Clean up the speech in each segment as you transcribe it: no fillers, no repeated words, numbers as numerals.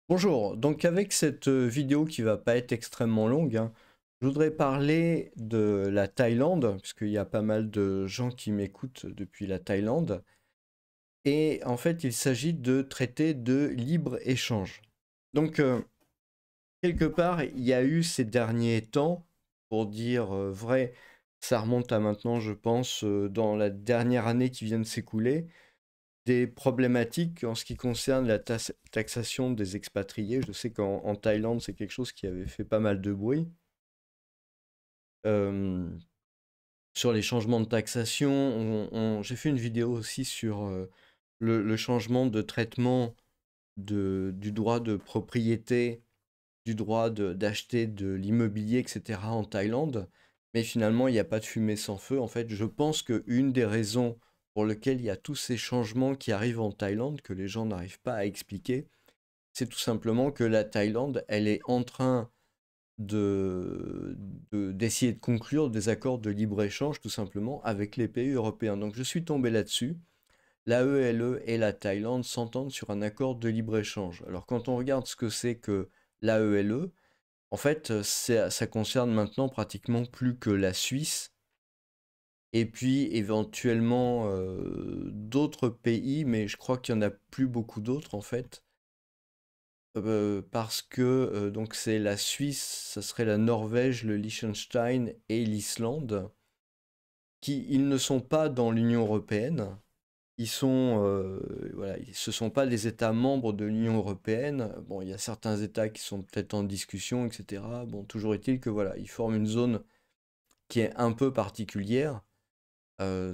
Bonjour, donc avec cette vidéo qui va pas être extrêmement longue, hein, je voudrais parler de la Thaïlande, puisqu'il y a pas mal de gens qui m'écoutent depuis la Thaïlande. Et en fait, il s'agit de traités de libre-échange. Donc, quelque part, il y a eu ces derniers temps, pour dire vrai, ça remonte à maintenant, je pense, dans la dernière année qui vient de s'écouler, des problématiques en ce qui concerne la taxation des expatriés. Je sais qu'en Thaïlande, c'est quelque chose qui avait fait pas mal de bruit. Euh, sur les changements de taxation, j'ai fait une vidéo aussi sur le changement de traitement du droit de propriété, du droit d'acheter de l'immobilier, etc. en Thaïlande. Mais finalement, il n'y a pas de fumée sans feu. En fait, je pense qu'une des raisons pour lesquelles il y a tous ces changements qui arrivent en Thaïlande, que les gens n'arrivent pas à expliquer, c'est tout simplement que la Thaïlande, elle est en train d'essayer de conclure des accords de libre-échange, tout simplement, avec les pays européens. Donc je suis tombé là-dessus. L'AELE et la Thaïlande s'entendent sur un accord de libre-échange. Alors quand on regarde ce que c'est que l'AELE, en fait, ça concerne maintenant pratiquement plus que la Suisse et puis éventuellement d'autres pays, mais je crois qu'il n'y en a plus beaucoup d'autres en fait, parce que donc c'est la Suisse, ça serait la Norvège, le Liechtenstein et l'Islande, qui ils ne sont pas dans l'Union européenne. Ils sont, voilà, ce ne sont pas des États membres de l'Union européenne. Bon, il y a certains États qui sont peut-être en discussion, etc. Bon, toujours est-il que voilà, ils forment une zone qui est un peu particulière.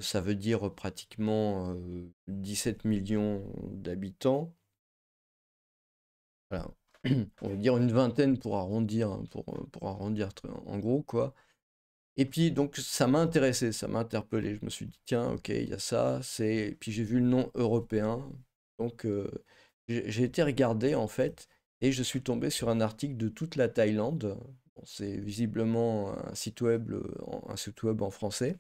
Ça veut dire pratiquement 17 millions d'habitants. Voilà. On va dire une vingtaine pour arrondir, hein, pour arrondir en gros, quoi. Et puis, donc, ça m'a intéressé, ça m'a interpellé. Je me suis dit, tiens, ok, il y a ça, c'est. Puis j'ai vu le nom européen. Donc, j'ai été regarder, en fait, et je suis tombé sur un article de toute la Thaïlande. Bon, c'est visiblement un site web en français.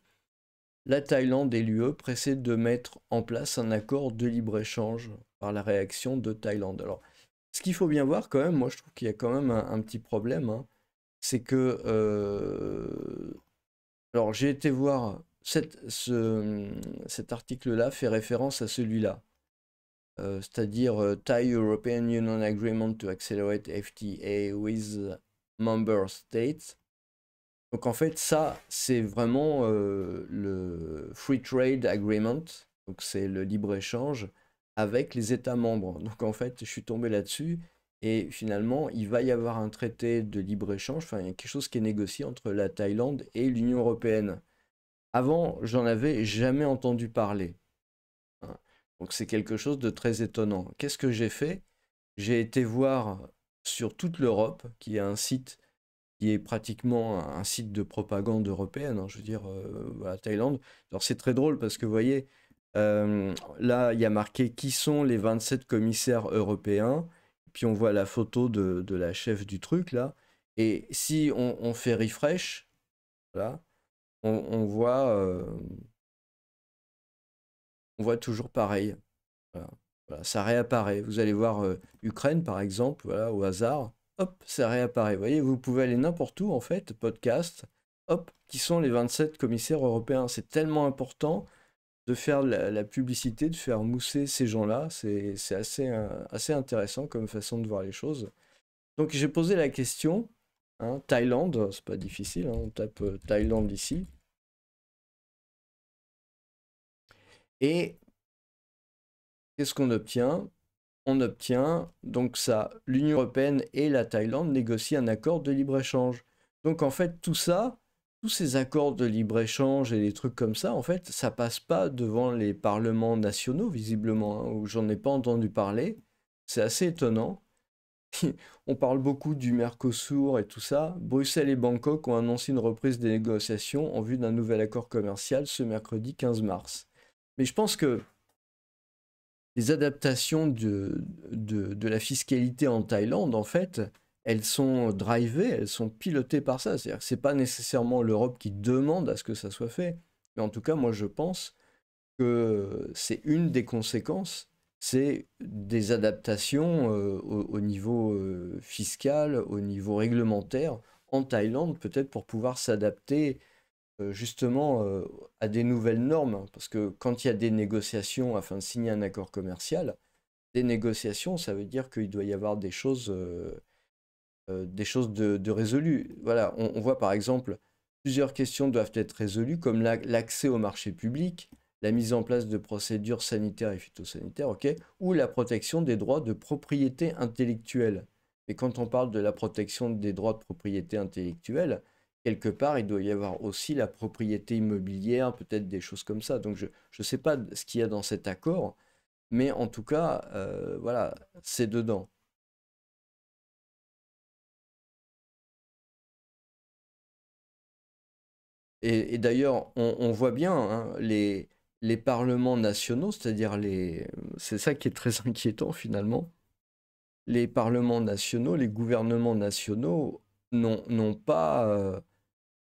La Thaïlande et l'UE pressés de mettre en place un accord de libre-échange par la réaction de Thaïlande. Alors, ce qu'il faut bien voir quand même, moi je trouve qu'il y a quand même un petit problème, hein, c'est que alors j'ai été voir cet article-là fait référence à celui-là, c'est-à-dire Thai European Union Agreement to Accelerate FTA with Member States. Donc en fait ça c'est vraiment le Free Trade Agreement, donc c'est le libre-échange avec les États membres. Donc en fait je suis tombé là-dessus et finalement il va y avoir un traité de libre-échange, enfin il y a quelque chose qui est négocié entre la Thaïlande et l'Union européenne. Avant, j'en avais jamais entendu parler, hein. Donc c'est quelque chose de très étonnant. Qu'est-ce que j'ai fait? J'ai été voir sur toute l'Europe, qui est un site qui est pratiquement un site de propagande européenne, hein, je veux dire, la Thaïlande. Alors c'est très drôle parce que vous voyez, là il y a marqué qui sont les 27 commissaires européens, puis on voit la photo de la chef du truc là, et si on fait refresh, voilà, on voit, on voit toujours pareil. Voilà. Voilà, ça réapparaît. Vous allez voir Ukraine, par exemple, voilà, au hasard. Hop, ça réapparaît. Vous voyez, vous pouvez aller n'importe où, en fait, podcast. Hop, qui sont les 27 commissaires européens. C'est tellement important de faire la publicité, de faire mousser ces gens-là. C'est assez intéressant comme façon de voir les choses. Donc j'ai posé la question, hein, Thaïlande, c'est pas difficile, hein, on tape Thaïlande ici. Et qu'est-ce qu'on obtient? On obtient donc ça, l'Union européenne et la Thaïlande négocient un accord de libre-échange. Donc en fait, tout ça, tous ces accords de libre-échange et des trucs comme ça, en fait, ça passe pas devant les parlements nationaux, visiblement, hein, où j'en ai pas entendu parler. C'est assez étonnant. On parle beaucoup du Mercosur et tout ça. Bruxelles et Bangkok ont annoncé une reprise des négociations en vue d'un nouvel accord commercial ce mercredi 15 mars. Mais je pense que les adaptations de la fiscalité en Thaïlande, en fait, elles sont drivées, elles sont pilotées par ça. C'est-à-dire que ce n'est pas nécessairement l'Europe qui demande à ce que ça soit fait. Mais en tout cas, moi, je pense que c'est une des conséquences. c'est des adaptations au niveau fiscal, au niveau réglementaire en Thaïlande, peut-être pour pouvoir s'adapter justement à des nouvelles normes. Parce que quand il y a des négociations afin de signer un accord commercial, des négociations, ça veut dire qu'il doit y avoir des choses de résolues. Voilà, on voit par exemple, plusieurs questions doivent être résolues, comme l'accès au marché public, la mise en place de procédures sanitaires et phytosanitaires, ok, ou la protection des droits de propriété intellectuelle. Et quand on parle de la protection des droits de propriété intellectuelle, quelque part, il doit y avoir aussi la propriété immobilière, peut-être des choses comme ça. Donc je ne sais pas ce qu'il y a dans cet accord, mais en tout cas, voilà, c'est dedans. Et d'ailleurs, on voit bien hein, les parlements nationaux, c'est-à-dire c'est ça qui est très inquiétant finalement. Les parlements nationaux, les gouvernements nationaux n'ont pas,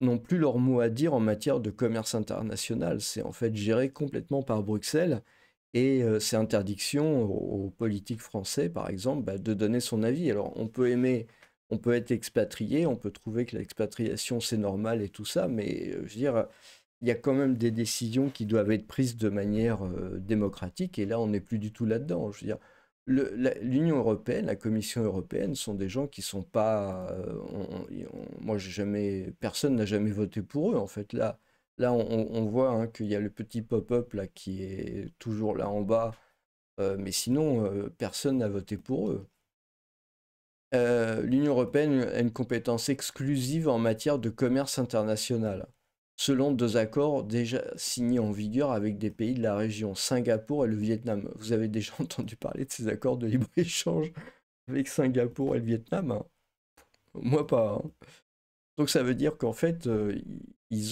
n'ont plus leur mot à dire en matière de commerce international. C'est en fait géré complètement par Bruxelles et c'est interdiction aux politiques français, par exemple, bah, de donner son avis. Alors, on peut être expatrié, on peut trouver que l'expatriation c'est normal et tout ça, mais je veux dire, il y a quand même des décisions qui doivent être prises de manière démocratique, et là, on n'est plus du tout là-dedans. Je veux dire, l'Union européenne, la Commission européenne sont des gens qui sont pas. Moi, j'ai jamais, personne n'a jamais voté pour eux, en fait. Là on voit hein, qu'il y a le petit pop-up là qui est toujours là en bas, mais sinon, personne n'a voté pour eux. L'Union européenne a une compétence exclusive en matière de commerce international, selon deux accords déjà signés en vigueur avec des pays de la région, Singapour et le Vietnam. Vous avez déjà entendu parler de ces accords de libre-échange avec Singapour et le Vietnam hein? Moi pas. Hein. Donc ça veut dire qu'en fait, ils se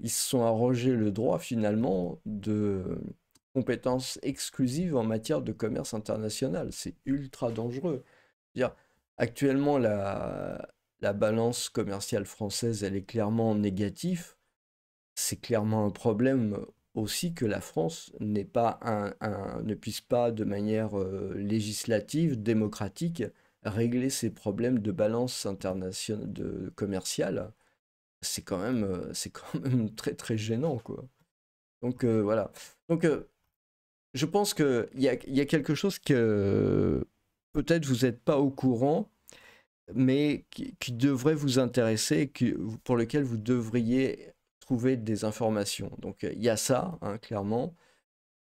sont arrogés le droit finalement de compétences exclusives en matière de commerce international. C'est ultra dangereux. Dire, actuellement, la balance commerciale française, elle est clairement négative. C'est clairement un problème aussi que la France ne puisse pas, de manière législative, démocratique, régler ses problèmes de balance internationale, commerciale. C'est quand même très très gênant, quoi. Donc voilà. Donc je pense il y a quelque chose que peut-être vous n'êtes pas au courant, mais qui devrait vous intéresser, et pour lequel vous devriez trouver des informations. Donc il y a ça, hein, clairement.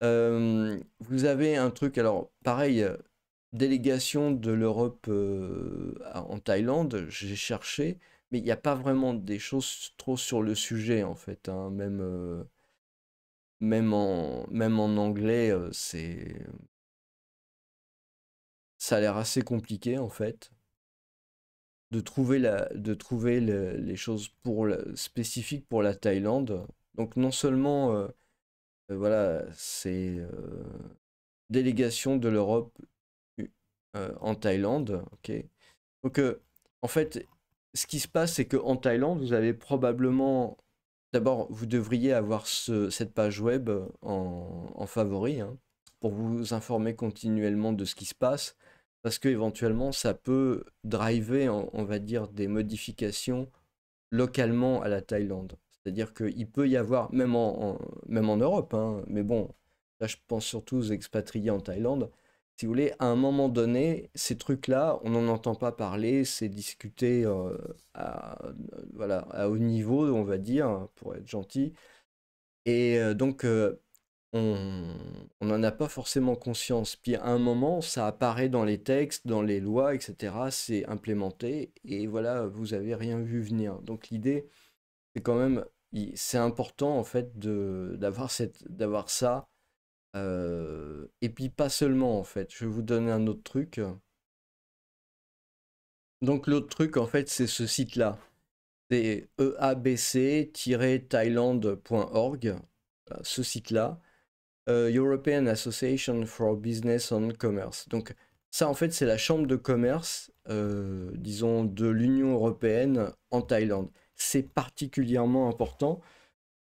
Vous avez un truc, alors pareil, délégation de l'Europe en Thaïlande, j'ai cherché, mais il n'y a pas vraiment des choses trop sur le sujet en fait, hein, même en anglais, ça a l'air assez compliqué en fait de trouver les choses spécifiques pour la Thaïlande. Donc non seulement, voilà, c'est délégation de l'Europe en Thaïlande, ok. Donc en fait, ce qui se passe, c'est qu'en Thaïlande, vous avez probablement, d'abord, vous devriez avoir cette page web en favori, hein, pour vous informer continuellement de ce qui se passe, parce que éventuellement, ça peut driver, on va dire, des modifications localement à la Thaïlande. C'est-à-dire qu'il peut y avoir, même en Europe, hein, mais bon, là je pense surtout aux expatriés en Thaïlande, si vous voulez, à un moment donné, ces trucs-là, on n'en entend pas parler, c'est discuté voilà, à haut niveau, on va dire, pour être gentil. Et donc, on n'en a pas forcément conscience. Puis à un moment, ça apparaît dans les textes, dans les lois, etc. C'est implémenté, et voilà, vous avez rien vu venir. Donc l'idée, c'est quand même, c'est important en fait d'avoir ça. Et puis pas seulement en fait. Je vais vous donner un autre truc. Donc l'autre truc en fait, c'est ce site-là. C'est eabc-thailand.org. Ce site-là. European Association for Business and Commerce. Donc ça en fait c'est la chambre de commerce, disons, de l'Union européenne en Thaïlande. C'est particulièrement important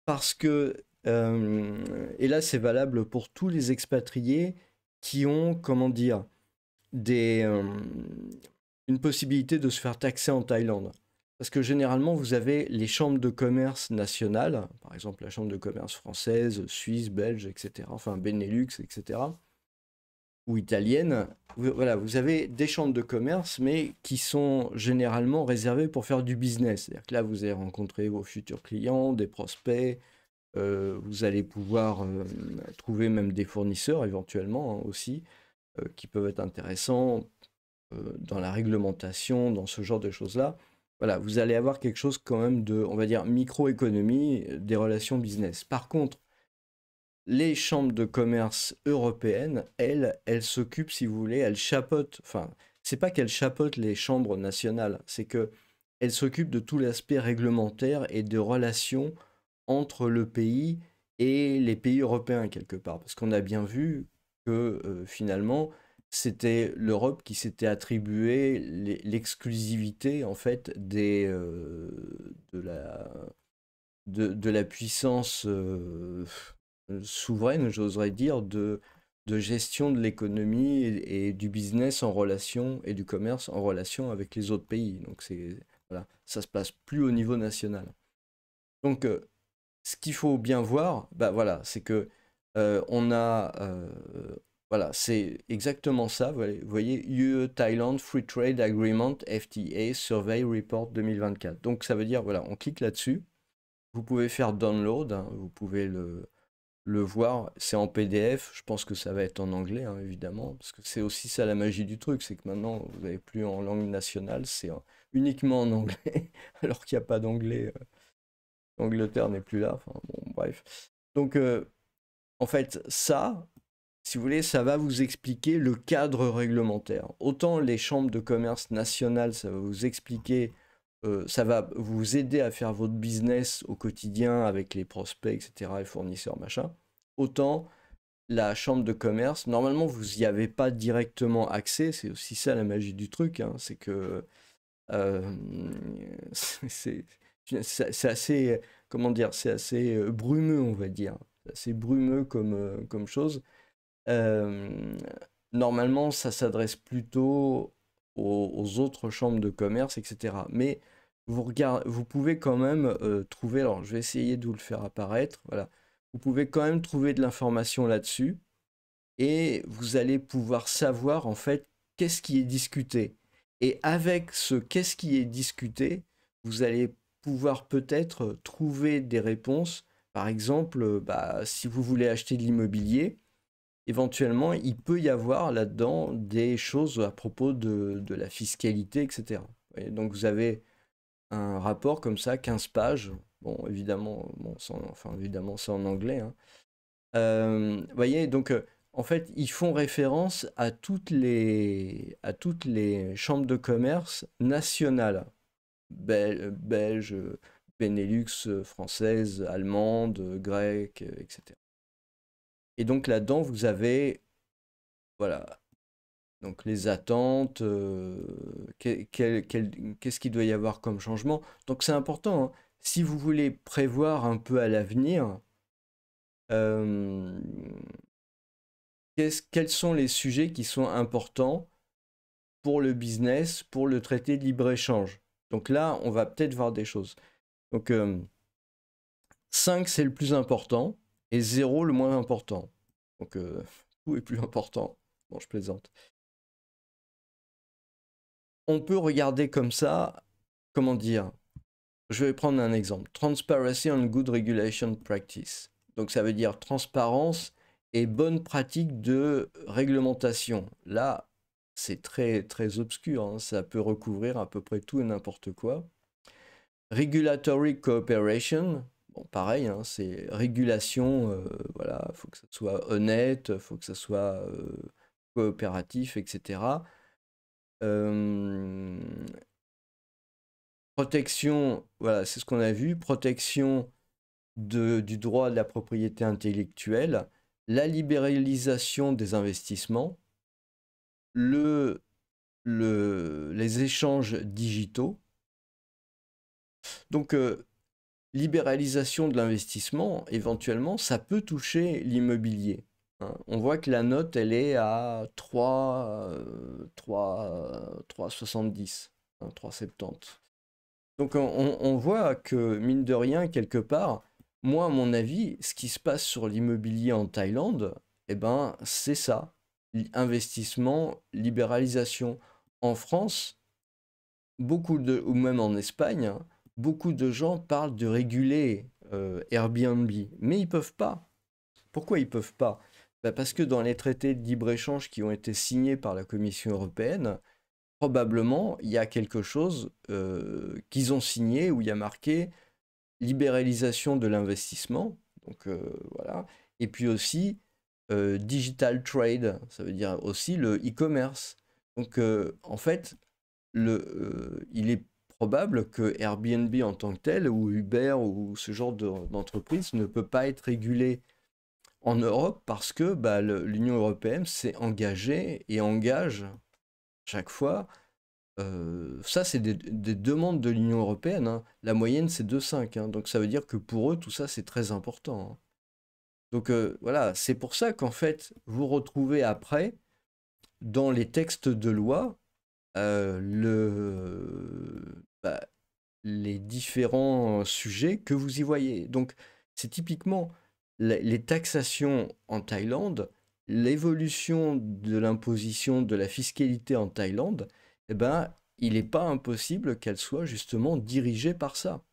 parce que, et là c'est valable pour tous les expatriés qui ont, comment dire, une possibilité de se faire taxer en Thaïlande. Parce que généralement, vous avez les chambres de commerce nationales, par exemple la chambre de commerce française, suisse, belge, etc., enfin Benelux, etc., ou italienne. Voilà, vous avez des chambres de commerce, mais qui sont généralement réservées pour faire du business. C'est-à-dire que là, vous allez rencontrer vos futurs clients, des prospects, vous allez pouvoir trouver même des fournisseurs éventuellement hein, aussi, qui peuvent être intéressants dans la réglementation, dans ce genre de choses-là. Voilà, vous allez avoir quelque chose quand même de, on va dire, microéconomie des relations business. Par contre, les chambres de commerce européennes, elles s'occupent, si vous voulez, elles chapeautent, enfin, c'est pas qu'elles chapeautent les chambres nationales, c'est que elles s'occupent de tout l'aspect réglementaire et de relations entre le pays et les pays européens quelque part. Parce qu'on a bien vu que finalement, c'était l'Europe qui s'était attribué l'exclusivité en fait de la puissance souveraine, j'oserais dire, de gestion de l'économie et du business en relation et du commerce en relation avec les autres pays. Donc voilà, ça se passe plus au niveau national. Donc ce qu'il faut bien voir, bah voilà, c'est que on a voilà, c'est exactement ça. Vous voyez, UE-Thailand Free Trade Agreement FTA Survey Report 2024. Donc ça veut dire, voilà, on clique là-dessus. Vous pouvez faire download, hein, vous pouvez le voir. C'est en PDF. Je pense que ça va être en anglais, hein, évidemment, parce que c'est aussi ça la magie du truc, c'est que maintenant vous n'avez plus en langue nationale, c'est uniquement en anglais, alors qu'il n'y a pas d'anglais. L'Angleterre n'est plus là. Enfin, bon, bref. Donc, en fait, ça, si vous voulez, ça va vous expliquer le cadre réglementaire. Autant les chambres de commerce nationales, ça va vous expliquer, ça va vous aider à faire votre business au quotidien avec les prospects, etc., les fournisseurs, machin. Autant la chambre de commerce, normalement, vous n'y avez pas directement accès. C'est aussi ça la magie du truc, hein, c'est que euh, c'est c'est assez, comment dire, c'est assez brumeux, on va dire. C'est assez brumeux comme chose. Euh, Normalement, ça s'adresse plutôt aux autres chambres de commerce, etc. Mais vous pouvez quand même trouver, alors je vais essayer de vous le faire apparaître, voilà. Vous pouvez quand même trouver de l'information là-dessus et vous allez pouvoir savoir en fait qu'est-ce qui est discuté. Et avec ce qu'est-ce qui est discuté, vous allez pouvoir peut-être trouver des réponses. Par exemple, bah, si vous voulez acheter de l'immobilier, éventuellement, il peut y avoir là-dedans des choses à propos de la fiscalité, etc. Et donc vous avez un rapport comme ça, 15 pages. Bon, évidemment, bon, enfin, évidemment c'est en anglais, hein. Vous voyez, donc en fait, ils font référence à toutes les chambres de commerce nationales, belges, Benelux, françaises, allemandes, grecques, etc. Et donc là-dedans, vous avez, voilà, donc les attentes, qu'est-ce qu'il doit y avoir comme changement. Donc c'est important, hein. Si vous voulez prévoir un peu à l'avenir, euh, quels sont les sujets qui sont importants pour le business, pour le traité de libre-échange. Donc là, on va peut-être voir des choses. Donc 5, c'est le plus important, et 0, le moins important. Donc tout est plus important. Bon, je plaisante. On peut regarder comme ça, comment dire, je vais prendre un exemple. Transparency and Good Regulation Practice. Donc ça veut dire transparence et bonne pratique de réglementation. Là, c'est très, très obscur, hein. Ça peut recouvrir à peu près tout et n'importe quoi. Regulatory Cooperation, bon, pareil, hein, c'est régulation, voilà, il faut que ça soit honnête, il faut que ça soit coopératif, etc. Euh, Protection, voilà, c'est ce qu'on a vu, protection du droit de la propriété intellectuelle, la libéralisation des investissements, les échanges digitaux. Donc, libéralisation de l'investissement, éventuellement, ça peut toucher l'immobilier. hein. On voit que la note, elle est à 3,70, hein, 3,70. Donc on voit que, mine de rien, quelque part, moi, à mon avis, ce qui se passe sur l'immobilier en Thaïlande, eh ben, c'est ça. Investissement, libéralisation. En France, ou même en Espagne, hein, beaucoup de gens parlent de réguler Airbnb, mais ils peuvent pas. Pourquoi ils peuvent pas? Bah, parce que dans les traités de libre-échange qui ont été signés par la Commission européenne, probablement il y a quelque chose qu'ils ont signé où il y a marqué libéralisation de l'investissement, donc voilà, et puis aussi digital trade, ça veut dire aussi le e-commerce. Donc en fait, il est probable que Airbnb en tant que tel, ou Uber, ou ce genre d'entreprise ne peut pas être régulé en Europe parce que bah, l'Union européenne s'est engagée et engage chaque fois. Ça, c'est des demandes de l'Union européenne, hein. La moyenne, c'est 2,5, hein. Donc ça veut dire que pour eux, tout ça, c'est très important, hein. Donc voilà, c'est pour ça qu'en fait, vous retrouvez après, dans les textes de loi, bah, les différents sujets que vous y voyez. Donc, c'est typiquement les taxations en Thaïlande, l'évolution de l'imposition de la fiscalité en Thaïlande, eh ben, il n'est pas impossible qu'elle soit justement dirigée par ça.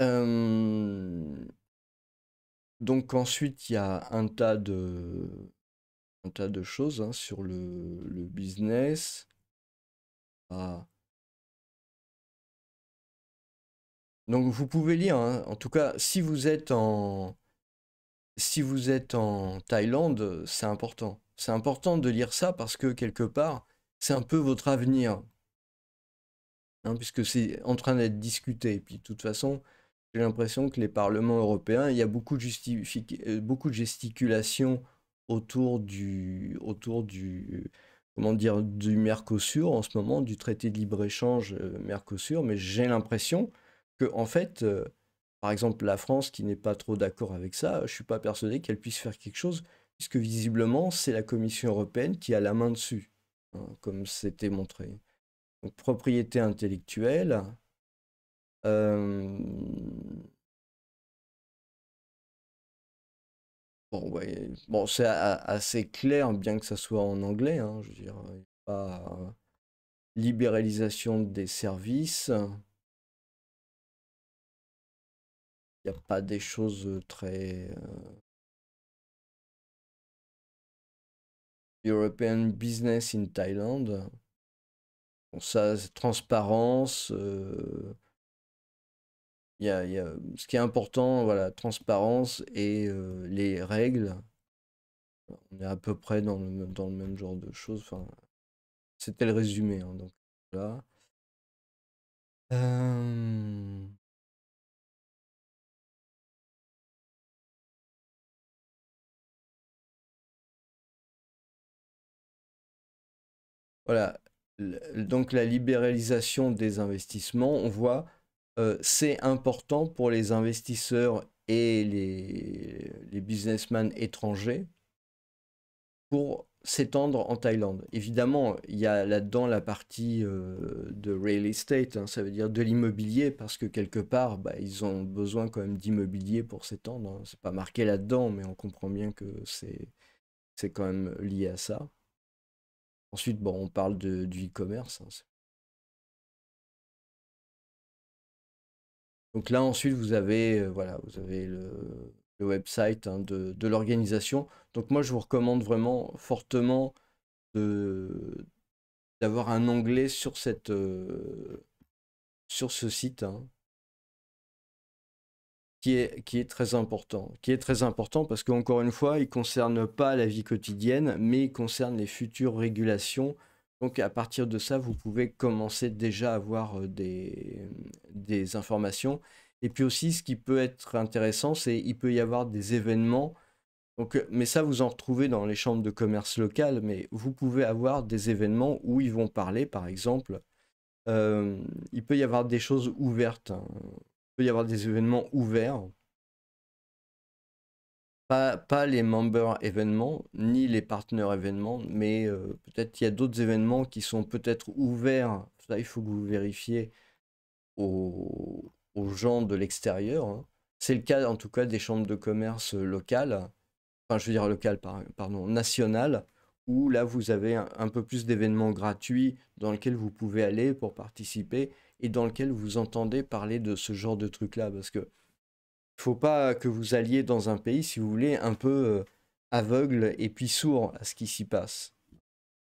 Euh, donc ensuite, il y a un tas de choses, hein, sur le business. Ah. Donc vous pouvez lire, hein. En tout cas, si vous êtes en Thaïlande, c'est important. C'est important de lire ça parce que quelque part, c'est un peu votre avenir, hein, puisque c'est en train d'être discuté. Et puis de toute façon, j'ai l'impression que les parlements européens, il y a beaucoup de gesticulation autour du, comment dire, du Mercosur en ce moment, du traité de libre-échange Mercosur, mais j'ai l'impression que, en fait, par exemple, la France qui n'est pas trop d'accord avec ça, je suis pas persuadé qu'elle puisse faire quelque chose, puisque visiblement, c'est la Commission européenne qui a la main dessus, hein, comme c'était montré. Donc, propriété intellectuelle. euh, Bon, ouais, bon, c'est assez clair, bien que ça soit en anglais, hein, je veux dire, il y a pas libéralisation des services, il n'y a pas des choses très European business in Thailand. Bon, ça, c'est transparence, ce qui est important, voilà, transparence et les règles. On est à peu près dans le même genre de choses. Enfin, c'était le résumé, hein, donc là. Euh, Voilà. Donc la libéralisation des investissements, on voit, c'est important pour les investisseurs et les businessmen étrangers pour s'étendre en Thaïlande. Évidemment, il y a là-dedans la partie de real estate, hein, ça veut dire de l'immobilier, parce que quelque part, bah, ils ont besoin quand même d'immobilier pour s'étendre, hein. C'est pas marqué là-dedans, mais on comprend bien que c'est quand même lié à ça. Ensuite, bon, on parle du e-commerce, hein. Donc là, ensuite, vous avez, voilà, vous avez le website, hein, de l'organisation. Donc moi, je vous recommande vraiment fortement de, d'avoir un onglet sur ce site, hein, qui est très important. Qui est très important parce qu'encore une fois, il ne concerne pas la vie quotidienne, mais il concerne les futures régulations. Donc à partir de ça, vous pouvez commencer déjà à avoir des informations. Et puis aussi, ce qui peut être intéressant, c'est il peut y avoir des événements. Donc, mais ça, vous en retrouvez dans les chambres de commerce locales, mais vous pouvez avoir des événements où ils vont parler, par exemple. euh, il peut y avoir des choses ouvertes, hein. Il peut y avoir des événements ouverts Pas les members événements, ni les partenaires événements, mais peut-être il y a d'autres événements qui sont peut-être ouverts, ça il faut que vous vérifiez aux gens de l'extérieur, hein. C'est le cas en tout cas des chambres de commerce locales, enfin je veux dire locales, pardon, nationales, où là vous avez un peu plus d'événements gratuits dans lesquels vous pouvez aller pour participer et dans lesquels vous entendez parler de ce genre de trucs-là, parce que faut pas que vous alliez dans un pays, si vous voulez, un peu aveugle et puis sourd à ce qui s'y passe.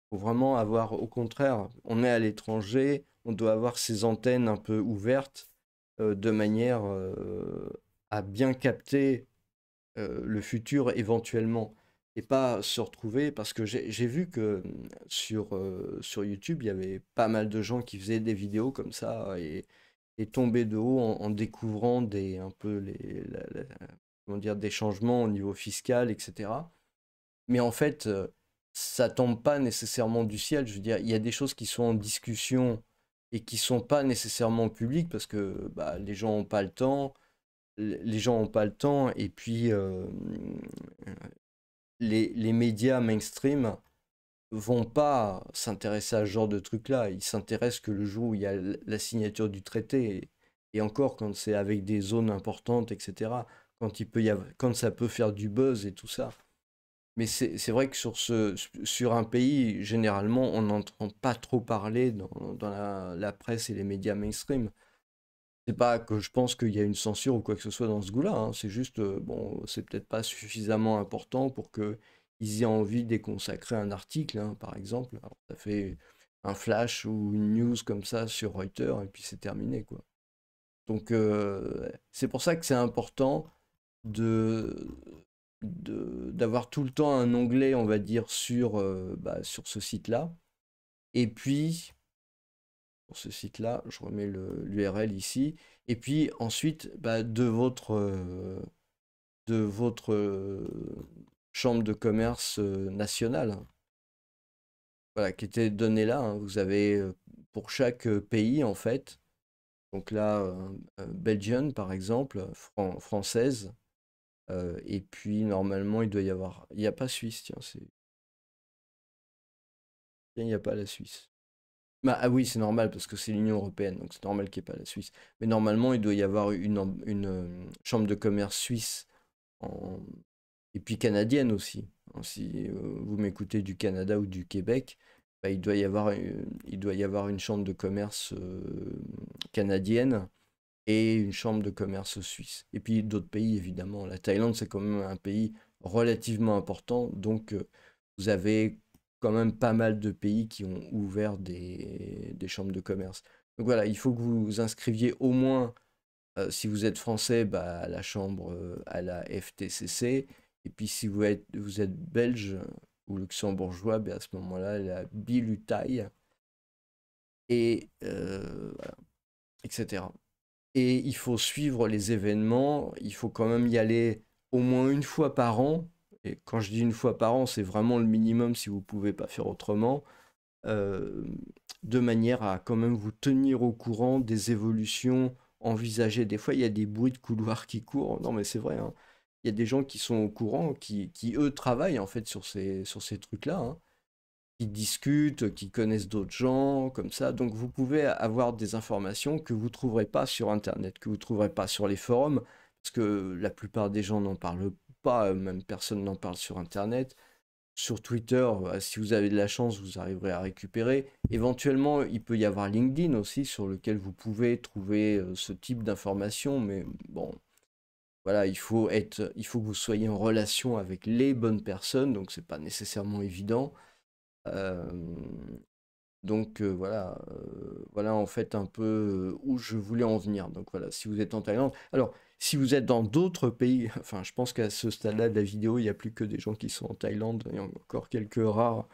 Faut vraiment avoir, au contraire, on est à l'étranger, on doit avoir ses antennes un peu ouvertes de manière à bien capter le futur éventuellement et pas se retrouver parce que j'ai vu que sur YouTube, il y avait pas mal de gens qui faisaient des vidéos comme ça et tomber de haut en découvrant un peu comment dire, des changements au niveau fiscal, etc. Mais en fait, ça tombe pas nécessairement du ciel. Je veux dire, il y a des choses qui sont en discussion et qui sont pas nécessairement publiques parce que bah, les gens n'ont pas le temps. Les gens n'ont pas le temps et puis les médias mainstream vont pas s'intéresser à ce genre de truc-là. Ils s'intéressent que le jour où il y a la signature du traité. Et encore, quand c'est avec des zones importantes, etc. Quand ça peut faire du buzz et tout ça. Mais c'est vrai que sur un pays, généralement, on n'entend pas trop parler dans la presse et les médias mainstream. C'est pas que je pense qu'il y a une censure ou quoi que ce soit dans ce goût-là, hein. C'est juste, bon, c'est peut-être pas suffisamment important pour que ils aient envie d'y consacrer un article, hein, par exemple. Alors, ça fait un flash ou une news comme ça sur Reuters et puis c'est terminé, quoi. Donc, c'est pour ça que c'est important de, d'avoir tout le temps un onglet, on va dire, sur ce site-là. Et puis, sur ce site-là, je remets l'URL ici. Et puis ensuite, bah, de votre chambre de commerce nationale, hein, voilà, qui était donnée là, hein. Vous avez pour chaque pays, en fait, donc là, Belgian, par exemple, française, et puis normalement, il doit y avoir. Il n'y a pas Suisse, tiens, il n'y a pas la Suisse. Bah, ah oui, c'est normal parce que c'est l'Union européenne, donc c'est normal qu'il n'y ait pas la Suisse. Mais normalement, il doit y avoir une chambre de commerce suisse en- et puis canadienne aussi, hein. Si vous m'écoutez du Canada ou du Québec, bah, il doit y avoir une chambre de commerce canadienne et une chambre de commerce suisse. Et puis d'autres pays, évidemment. La Thaïlande, c'est quand même un pays relativement important, donc vous avez quand même pas mal de pays qui ont ouvert des chambres de commerce. Donc voilà, il faut que vous vous inscriviez au moins, si vous êtes français, bah, à la chambre, à la FTCC. Et puis si vous êtes belge ou luxembourgeois, bah, à ce moment-là, la BILUTAI, et voilà, etc. Et il faut suivre les événements, il faut quand même y aller au moins une fois par an. Et quand je dis une fois par an, c'est vraiment le minimum si vous ne pouvez pas faire autrement, euh, de manière à quand même vous tenir au courant des évolutions envisagées. Des fois, il y a des bruits de couloir qui courent. Non, mais c'est vrai, hein. Il y a des gens qui sont au courant, qui eux travaillent en fait sur ces trucs-là, hein, qui discutent, qui connaissent d'autres gens, comme ça. Donc vous pouvez avoir des informations que vous ne trouverez pas sur Internet, que vous ne trouverez pas sur les forums, parce que la plupart des gens n'en parlent pas, même personne n'en parle sur Internet. Sur Twitter, si vous avez de la chance, vous arriverez à récupérer. Éventuellement, il peut y avoir LinkedIn aussi, sur lequel vous pouvez trouver ce type d'informations, mais bon, voilà, il faut que vous soyez en relation avec les bonnes personnes, donc c'est pas nécessairement évident. Euh, donc voilà en fait un peu où je voulais en venir. Donc voilà, si vous êtes en Thaïlande. Alors, si vous êtes dans d'autres pays, enfin je pense qu'à ce stade-là de la vidéo, il n'y a plus que des gens qui sont en Thaïlande, et encore quelques rares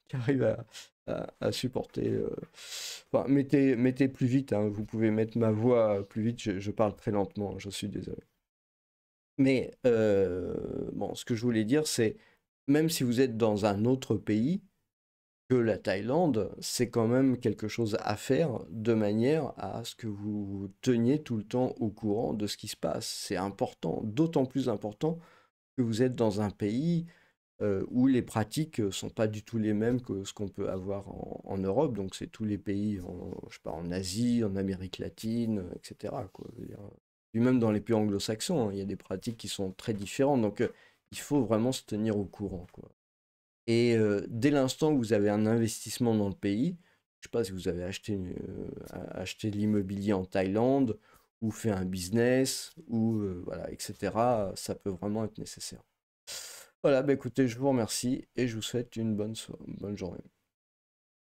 qui arrivent à supporter. Enfin, mettez plus vite, hein, vous pouvez mettre ma voix plus vite, je parle très lentement, je suis désolé. Mais bon, ce que je voulais dire, c'est même si vous êtes dans un autre pays, que la Thaïlande, c'est quand même quelque chose à faire de manière à ce que vous teniez tout le temps au courant de ce qui se passe. C'est important, d'autant plus important que vous êtes dans un pays où les pratiques sont pas du tout les mêmes que ce qu'on peut avoir en Europe. Donc c'est tous les pays, je sais pas, en Asie, en Amérique latine, etc., quoi. Je veux dire, puis même dans les pays anglo-saxons, hein, il y a des pratiques qui sont très différentes. Donc il faut vraiment se tenir au courant, quoi. Et dès l'instant où vous avez un investissement dans le pays, je sais pas si vous avez acheté de l'immobilier en Thaïlande ou fait un business ou voilà, etc., ça peut vraiment être nécessaire. Voilà, bah écoutez, je vous remercie et je vous souhaite une bonne journée.